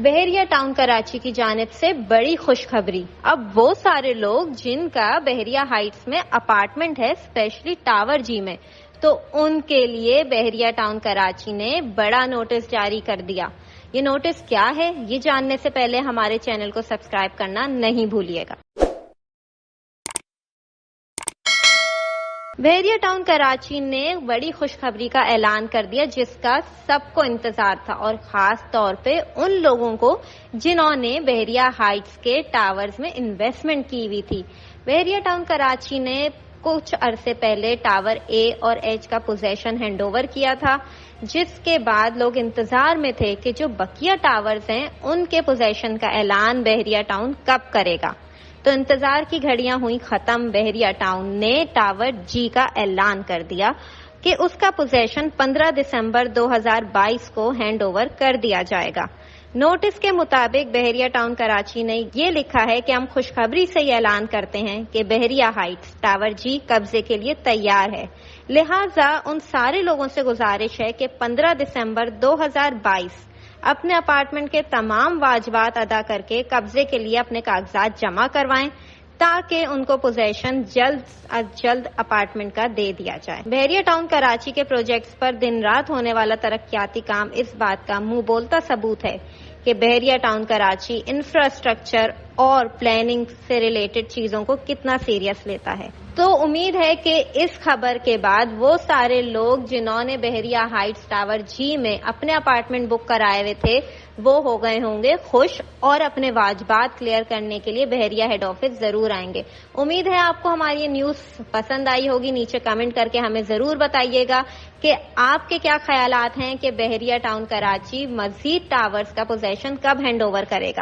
بحریہ ٹاؤن کراچی کی جانب سے بڑی خوشخبری۔ اب وہ سارے لوگ جن کا بحریہ ہائٹس میں اپارٹمنٹ ہے، اسپیشلی ٹاور جی میں، تو ان کے لیے بحریہ ٹاؤن کراچی نے بڑا نوٹس جاری کر دیا۔ یہ نوٹس کیا ہے، یہ جاننے سے پہلے ہمارے چینل کو سبسکرائب کرنا نہیں بھولیے گا۔ بحریہ ٹاؤن کراچی نے بڑی خوشخبری کا اعلان کر دیا، جس کا سب کو انتظار تھا، اور خاص طور پہ ان لوگوں کو جنہوں نے بحریہ ہائٹس کے ٹاورز میں انویسٹمنٹ کی ہوئی تھی۔ بحریہ ٹاؤن کراچی نے کچھ عرصے پہلے ٹاور اے اور ایچ کا پوزیشن ہینڈ اوور کیا تھا، جس کے بعد لوگ انتظار میں تھے کہ جو بقیہ ٹاورز ہیں ان کے پوزیشن کا اعلان بحریہ ٹاؤن کب کرے گا۔ تو انتظار کی گھڑیاں ہوئی ختم۔ بحریہ ٹاؤن نے ٹاور جی کا اعلان کر دیا کہ اس کا پوزیشن 15 دسمبر 2022 کو ہینڈ اوور کر دیا جائے گا۔ نوٹس کے مطابق بحریہ ٹاؤن کراچی نے یہ لکھا ہے کہ ہم خوشخبری سے یہ اعلان کرتے ہیں کہ بحریہ ہائٹس ٹاور جی قبضے کے لیے تیار ہے، لہٰذا ان سارے لوگوں سے گزارش ہے کہ 15 دسمبر 2022 اپنے اپارٹمنٹ کے تمام واجبات ادا کر کے قبضے کے لیے اپنے کاغذات جمع کروائیں، تاکہ ان کو پوزیشن جلد از جلد اپارٹمنٹ کا دے دیا جائے۔ بحریہ ٹاؤن کراچی کے پروجیکٹس پر دن رات ہونے والا ترقیاتی کام اس بات کا منہ بولتا ثبوت ہے کہ بحریہ ٹاؤن کراچی انفراسٹرکچر اور پلاننگ سے ریلیٹڈ چیزوں کو کتنا سیریس لیتا ہے۔ تو امید ہے کہ اس خبر کے بعد وہ سارے لوگ جنہوں نے بحریہ ہائٹس ٹاور جی میں اپنے اپارٹمنٹ بک کرائے ہوئے تھے وہ ہو گئے ہوں گے خوش، اور اپنے واجبات کلیئر کرنے کے لیے بحریہ ہیڈ آفس ضرور آئیں گے۔ امید ہے آپ کو ہماری یہ نیوز پسند آئی ہوگی۔ نیچے کمنٹ کر کے ہمیں ضرور بتائیے گا کہ آپ کے کیا خیالات ہیں کہ بحریہ ٹاؤن کراچی مزید ٹاورز کا پوزیشن کب ہینڈ اوور کرے گا۔